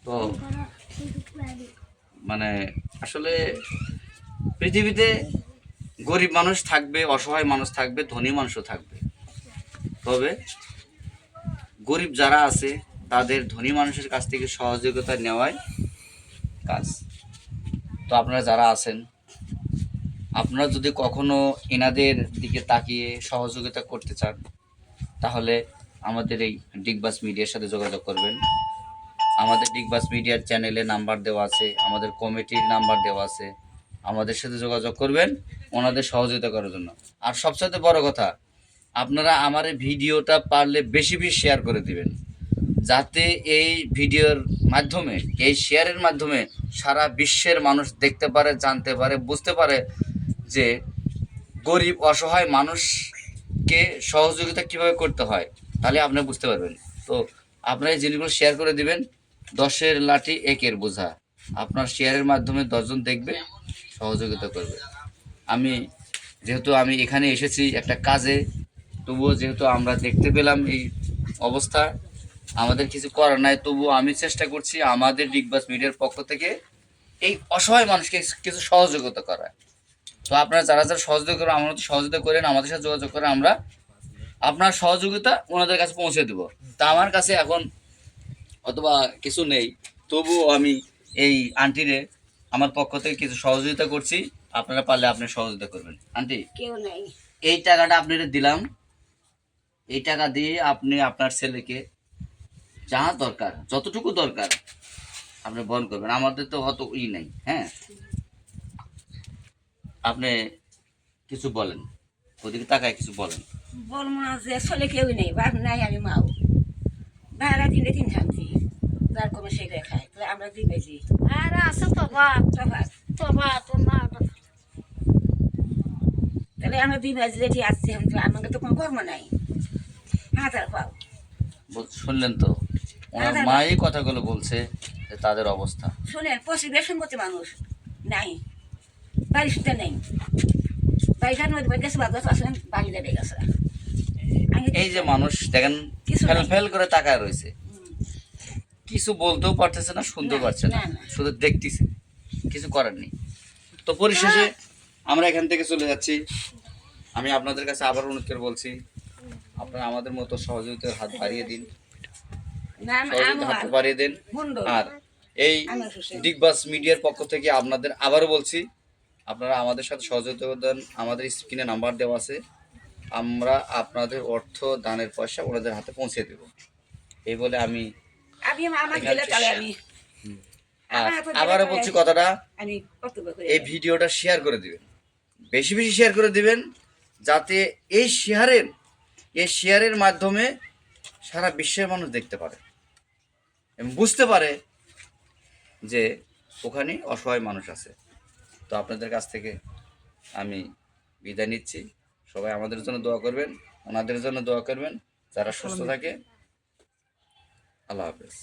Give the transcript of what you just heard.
তো মানে আসলে পৃথিবীতে গরিব মানুষ থাকবে, অসহায় মানুষ থাকবে, ধনী মানুষও থাকবে। তবে গরিব যারা আছে তাদের ধনী মানুষের কাছ থেকে সহযোগিতা নেওয়াই কাজ। তো আপনারা যারা আছেন, আপনারা যদি কখনো এনাদের দিকে তাকিয়ে সহযোগিতা করতে চান, তাহলে আমাদের এই ডিগবাস মিডিয়ার সাথে যোগাযোগ করবেন। আমাদের ডিগবাস মিডিয়ার চ্যানেলে নাম্বার দেওয়া আছে, আমাদের কমিটির নাম্বার দেওয়া আছে। আমাদের সাথে যোগাযোগ করবেন ওনাদের সহযোগিতা করার জন্য। আর সবচেয়ে বড় কথা, আপনারা আমার এই ভিডিওটা পারলে বেশি বেশি শেয়ার করে দিবেন, যাতে এই ভিডিওর মাধ্যমে, এই শেয়ারের মাধ্যমে সারা বিশ্বের মানুষ দেখতে পারে, জানতে পারে, বুঝতে পারে যে গরিব অসহায় মানুষকে সহযোগিতা কিভাবে করতে হয়। তাহলে আপনারা বুঝতে পারবেন। তো আপনারা এই জিনিসগুলো শেয়ার করে দিবেন। 10-এর লাঠি 1-এর বোঝা। আপনার শেয়ারের মাধ্যমে 10 জন দেখবে, সহযোগিতা করবে। যেহেতু আমি এখানে এসেছি একটা কাজে, তবুও যেহেতু আমরা দেখতে পেলাম এই অবস্থা, আমাদের কিছু করার নাই, তবুও আমি চেষ্টা করছি আমাদের ডিগবাস মিডিয়ার পক্ষ থেকে এই অসহায় মানুষকে কিছু সহযোগিতা করা। তো আপনারা যারা যারা সহযোগিতা করেন, আমরা তো সহযোগিতা করেন, আমাদের সাথে যোগাযোগ করে আমরা আপনার সহযোগিতা ওনাদের কাছে পৌঁছে দেব। তা আমার কাছে এখন অথবা কিছু নেই, তবুও আমি এই আন্টিরে আমার পক্ষ থেকে কিছু সহযোগিতা করছি। আপনারা পারলে আপনি সহযোগিতা করবেন। আন্টি, কেউ নাই, এই টাকাটা আপনাদের দিলাম। এই টাকা দিয়ে আপনি আপনার ছেলেকে যা দরকার, যতটুকু দরকার আপনি বহন করবেন। আমাদের তো অত নাই। হ্যাঁ, আপনি কিছু বলেন, ওদিকে তাকায় কিছু বলেন। বলবো না যে আসলে কেউ নেই, বাপ নাই, আমি মাও ভাড়া দিলে 3 শান্তি যার কমে সেটা খায়। তো আমরা দিবে যে আর আছে তো বাপ তো না তাহলে আমরা দিবে যেটি আসছে, আমাকে তো কোনো কর্ম নাই। হাজার পাও শুনলেন তো, ওনার মাই কথাগুলো বলছে যে তাদের অবস্থা। শোনেন, পশ্চিমের মতো মানুষ নাই, বাড়ি সুদ্ধা নেই। বাড়িটার মধ্যে গেছে, বাদ আসলেন বাড়ি দেবে গেছে। এই যে মানুষ দেখেন ফেল ফেল করে তাকায় রয়েছে, কিছু বলতেও পারতেছে না, শুনতেও পারছে না, শুধু দেখতেছে, কিছু করার নেই। তো পরিশেষে আমরা এখান থেকে চলে যাচ্ছি। আমি আপনাদের কাছে আবার অনুরোধ করে বলছি, আপনারা আমাদের মতো সহযোগিতার হাত বাড়িয়ে দিন, হাত বাড়িয়ে দেন। আর এই ডিগবাস মিডিয়ার পক্ষ থেকে আপনাদের আবারও বলছি, আপনারা আমাদের সাথে সহযোগিতা দেন। আমাদের স্ক্রিনে নাম্বার দেওয়া আছে, আমরা আপনাদের অর্থ দানের পয়সা ওনাদের হাতে পৌঁছে দেব। এই বলে আমি আবারও বলছি কথাটা, এই ভিডিওটা শেয়ার করে দিবেন, বেশি বেশি শেয়ার করে দিবেন, যাতে এই শেয়ারের মাধ্যমে সারা বিশ্বের মানুষ দেখতে পারে এবং বুঝতে পারে যে ওখানে অসহায় মানুষ আছে। তো আপনাদের কাছ থেকে আমি বিদায় নিচ্ছি। সবাই আমাদের জন্য দোয়া করবেন, ওনাদের জন্য দোয়া করবেন, যারা সুস্থ থাকে। আল্লাহ হাফেজ।